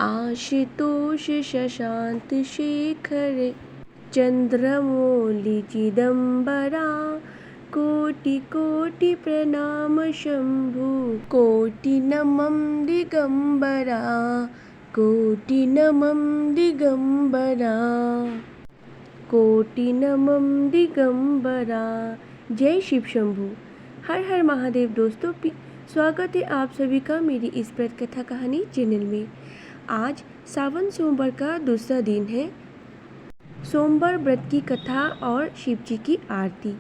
आशुतोष शशांक शेखर चंद्रमौलि चिदंबरा। कोटि कोटि प्रणाम शंभु कोटि नमः दिगंबरा। कोटि नमः दिगंबरा। कोटि नमः दिगंबरा। जय शिव शंभु। हर हर महादेव। दोस्तों स्वागत है आप सभी का मेरी इस व्रत कथा कहानी चैनल में। आज सावन सोमवार का दूसरा दिन है। सोमवार व्रत की कथा और शिव जी की आरती।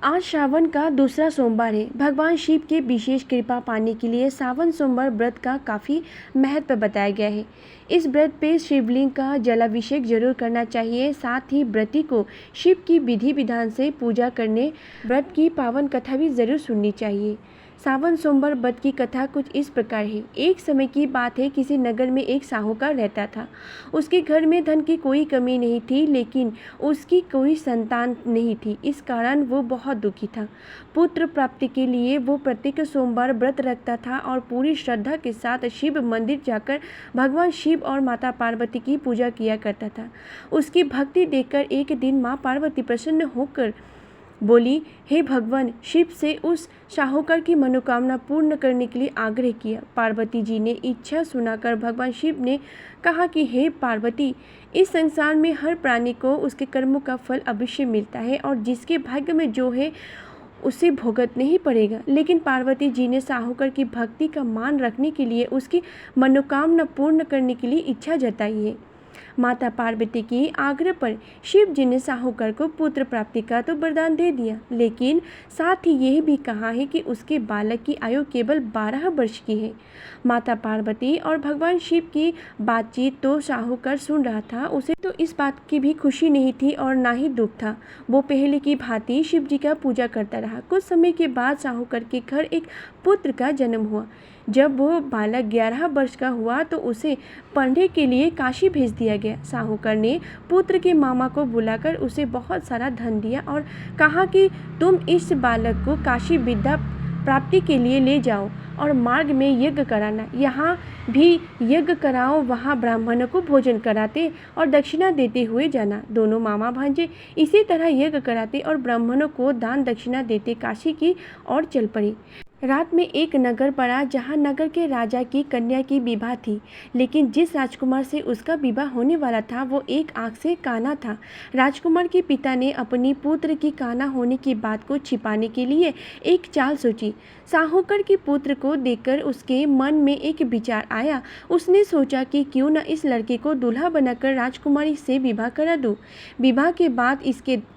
आज सावन का दूसरा सोमवार है। भगवान शिव के विशेष कृपा पाने के लिए सावन सोमवार व्रत का काफ़ी महत्व बताया गया है। इस व्रत पे शिवलिंग का जलाभिषेक जरूर करना चाहिए। साथ ही व्रती को शिव की विधि विधान से पूजा करने व्रत की पावन कथा भी जरूर सुननी चाहिए। सावन सोमवार व्रत की कथा कुछ इस प्रकार है। एक समय की बात है, किसी नगर में एक साहूकार रहता था। उसके घर में धन की कोई कमी नहीं थी, लेकिन उसकी कोई संतान नहीं थी। इस कारण वो बहुत दुखी था। पुत्र प्राप्ति के लिए वो प्रत्येक सोमवार व्रत रखता था और पूरी श्रद्धा के साथ शिव मंदिर जाकर भगवान शिव और माता पार्वती की पूजा किया करता था। उसकी भक्ति देखकर एक दिन माँ पार्वती प्रसन्न होकर बोली, हे भगवान, शिव से उस साहूकार की मनोकामना पूर्ण करने के लिए आग्रह किया। पार्वती जी ने इच्छा सुनाकर भगवान शिव ने कहा कि हे पार्वती, इस संसार में हर प्राणी को उसके कर्मों का फल अवश्य मिलता है और जिसके भाग्य में जो है उसे भुगतना ही पड़ेगा। लेकिन पार्वती जी ने साहूकार की भक्ति का मान रखने के लिए उसकी मनोकामना पूर्ण करने के लिए इच्छा जताई है। माता पार्वती की आग्रह पर शिव जी ने साहूकार को पुत्र प्राप्ति का तो वरदान दे दिया, लेकिन साथ ही यह भी कहा है कि उसके बालक की आयु केवल 12 वर्ष की है। माता पार्वती और भगवान शिव की बातचीत तो साहूकार सुन रहा था। उसे तो इस बात की भी खुशी नहीं थी और ना ही दुख था। वो पहले की भांति शिव जी का पूजा करता रहा। कुछ समय के बाद साहूकार के घर एक पुत्र का जन्म हुआ। जब वो बालक 11 वर्ष का हुआ तो उसे पढ़ने के लिए काशी भेज दिया गया। साहूकार ने पुत्र के मामा को बुलाकर उसे बहुत सारा धन दिया और कहा कि तुम इस बालक को काशी विद्या प्राप्ति के लिए ले जाओ और मार्ग में यज्ञ कराना। यहाँ भी यज्ञ कराओ, वहाँ ब्राह्मणों को भोजन कराते और दक्षिणा देते हुए जाना। दोनों मामा भांजे इसी तरह यज्ञ कराते और ब्राह्मणों को दान दक्षिणा देते काशी की ओर चल पड़े। रात में एक नगर पड़ा जहाँ नगर के राजा की कन्या की विवाह थी, लेकिन जिस राजकुमार से उसका विवाह होने वाला था वो एक आँख से काना था। राजकुमार के पिता ने अपनी पुत्र की काना होने की बात को छिपाने के लिए एक चाल सोची। साहूकार के पुत्र को देखकर उसके मन में एक विचार आया। उसने सोचा कि क्यों न इस लड़के को दूल्हा बनाकर राजकुमारी से विवाह करा दूं। विवाह के बाद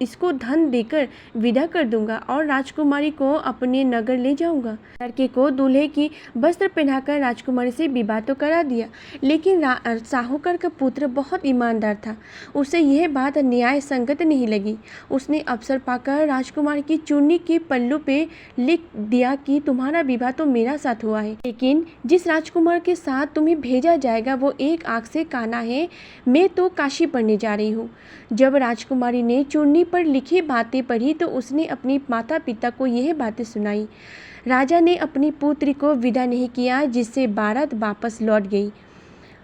इसको धन देकर विदा कर दूंगा और राजकुमारी को अपने नगर ले जाऊंगा। लड़के को दूल्हे की वस्त्र पहनाकर राजकुमारी से विवाह तो करा दिया, लेकिन साहूकार का पुत्र बहुत ईमानदार था। उसे यह बात न्याय संगत नहीं लगी। उसने अवसर पाकर राजकुमारी की चुन्नी के पल्लू पे लिख दिया कि तुम्हारा विवाह तो मेरा साथ हुआ है, लेकिन जिस राजकुमार के साथ तुम्हें भेजा जाएगा वो एक आँख से काना है। मैं तो काशी पढ़ने जा रही हूँ। जब राजकुमारी ने चुन्नी पर लिखी बातें पढ़ी तो उसने अपने माता पिता को यह बातें सुनाई। राजा ने अपनी पुत्री को विदा नहीं किया, जिससे बारात वापस लौट गई।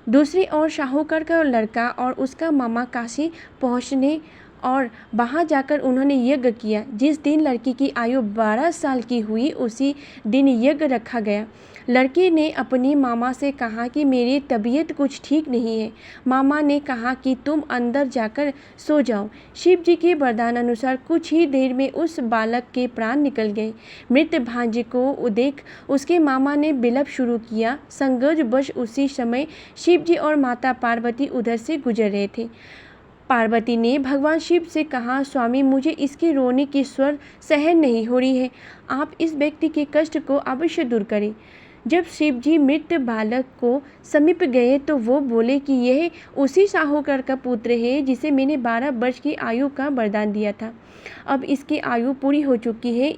दूसरी ओर साहूकार का लड़का और उसका मामा काशी पहुंचने और वहां जाकर उन्होंने यज्ञ किया। जिस दिन लड़की की आयु 12 साल की हुई उसी दिन यज्ञ रखा गया। लड़के ने अपनी मामा से कहा कि मेरी तबीयत कुछ ठीक नहीं है। मामा ने कहा कि तुम अंदर जाकर सो जाओ। शिव जी के वरदान अनुसार कुछ ही देर में उस बालक के प्राण निकल गए। मृत भांजे को देख उसके मामा ने विलप शुरू किया। संयोगवश उसी समय शिव जी और माता पार्वती उधर से गुजर रहे थे। पार्वती ने भगवान शिव से कहा, स्वामी, मुझे इसके रोने की स्वर सहन नहीं हो रही है। आप इस व्यक्ति के कष्ट को अवश्य दूर करें। जब शिव जी मृत बालक को समीप गए तो वो बोले कि यह उसी साहूकार का पुत्र है जिसे मैंने 12 वर्ष की आयु का वरदान दिया था। अब इसकी आयु पूरी हो चुकी है।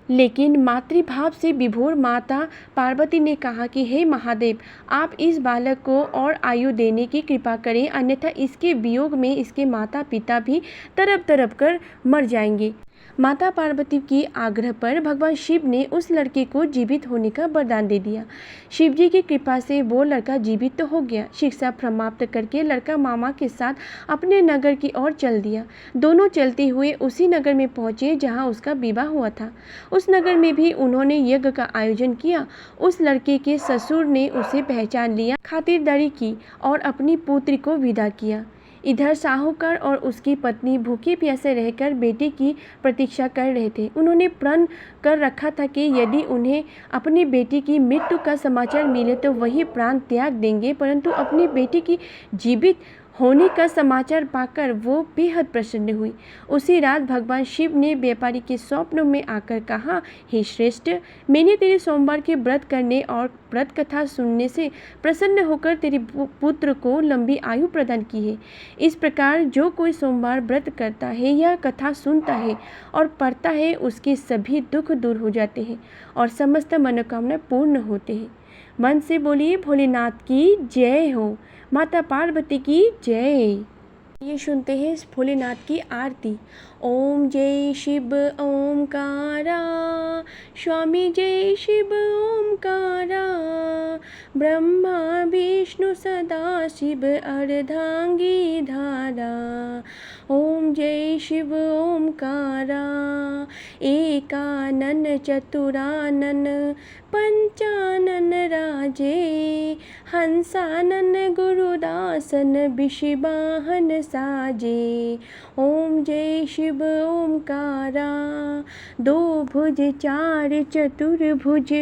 लेकिन मातृभाव से विभोर माता पार्वती ने कहा कि हे महादेव, आप इस बालक को और आयु देने की कृपा करें, अन्यथा इसके वियोग में इसके माता पिता भी तरफ तरफ कर मर जाएंगे। माता पार्वती के आग्रह पर भगवान शिव ने उस लड़के को जीवित होने का वरदान दे दिया। शिव जी की कृपा से वो लड़का जीवित तो हो गया। शिक्षा समाप्त करके लड़का मामा के साथ अपने नगर की ओर चल दिया। दोनों चलते हुए उसी नगर में पहुंचे जहां उसका विवाह हुआ था। उस नगर में भी उन्होंने यज्ञ का आयोजन किया। उस लड़के के ससुर ने उसे पहचान लिया, खातिरदारी की और अपनी पुत्री को विदा किया। इधर साहूकार और उसकी पत्नी भूखे प्यासे रहकर बेटे की प्रतीक्षा कर रहे थे। उन्होंने प्रण कर रखा था कि यदि उन्हें अपनी बेटी की मृत्यु का समाचार मिले तो वही प्राण त्याग देंगे, परंतु अपनी बेटी की जीवित होने का समाचार पाकर वो बेहद प्रसन्न हुई। उसी रात भगवान शिव ने व्यापारी के स्वप्न में आकर कहा, हे श्रेष्ठ, मैंने तेरे सोमवार के व्रत करने और व्रत कथा सुनने से प्रसन्न होकर तेरे पुत्र को लंबी आयु प्रदान की है। इस प्रकार जो कोई सोमवार व्रत करता है या कथा सुनता है और पढ़ता है, उसके सभी दुख दूर हो जाते हैं और समस्त मनोकामना पूर्ण होते हैं। मन से बोलिए भोलेनाथ की जय हो, माता पार्वती की जय। ये सुनते हैं भोलेनाथ की आरती। ओम जय शिव ओमकारा, स्वामी जय शिव ओमकारा, ब्रह्मा विष्णु सदा शिव अर्धांगी धारा। ओम जय शिव ओमकारा, एकानन चतुरानन पंचानन राजे, हंसानन गुरुदासन विषिवाहन साजे। ओम जय शिव ओमकारा, दो भुज चार चतुर्भुज,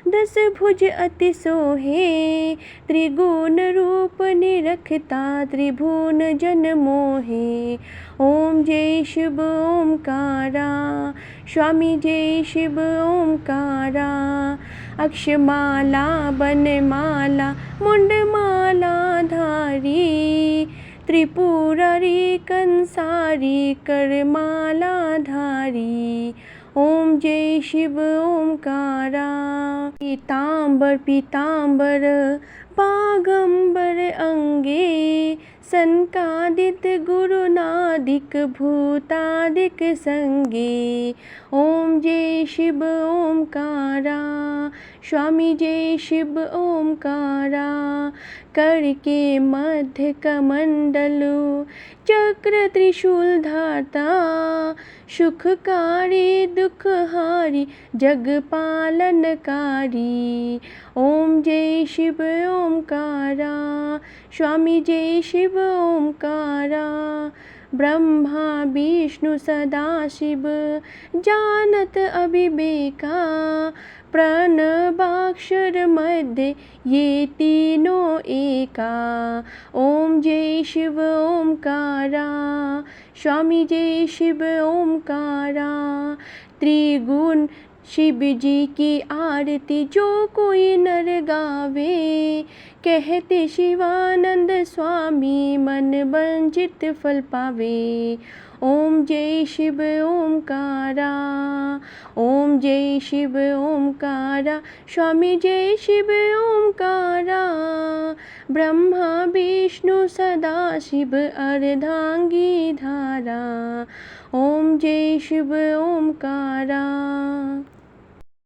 दस भुज अति सोहे, त्रिगुण रूप निरखता त्रिभुवन जन मोहे। ओम जय शिव ओमकारा, स्वामी जय शिव ओमकारा, अक्षमाला बनमाला मुंडमाला धारी, त्रिपुरारी कंसारी करमाला धारी। ओम जय शिव ओमकारा, पीतांबर पीतांबर पागंबर अंगे, सनकादिक गुरुनादिक भूतादिक संगे। ओम जय शिव ओमकारा, स्वामी जय शिव ओमकारा, करके मध्य कमंडलु चक्र त्रिशूल धाता, सुखकारी दुखहारी जग पालनकारी। ओम जय शिव ओमकारा, स्वामी जय शिव ओमकारा, ब्रह्मा विष्णु सदा शिव जानत अविवेका, प्रणवाक्षर मध्य ये तीनों एका। ओम जय शिव ओमकारा, स्वामी जय शिव ओमकारा, त्रिगुण शिव जी की आरती जो कोई नर गावे, कहते शिवानंद स्वामी मन वंचित फल पावे। ओम जय शिव ओमकारा, ओम जय शिव ओमकारा, स्वामी जय शिव ओमकारा, ब्रह्मा विष्णु सदा शिव अर्धांगी धारा। ओम जय शिव ओमकारा।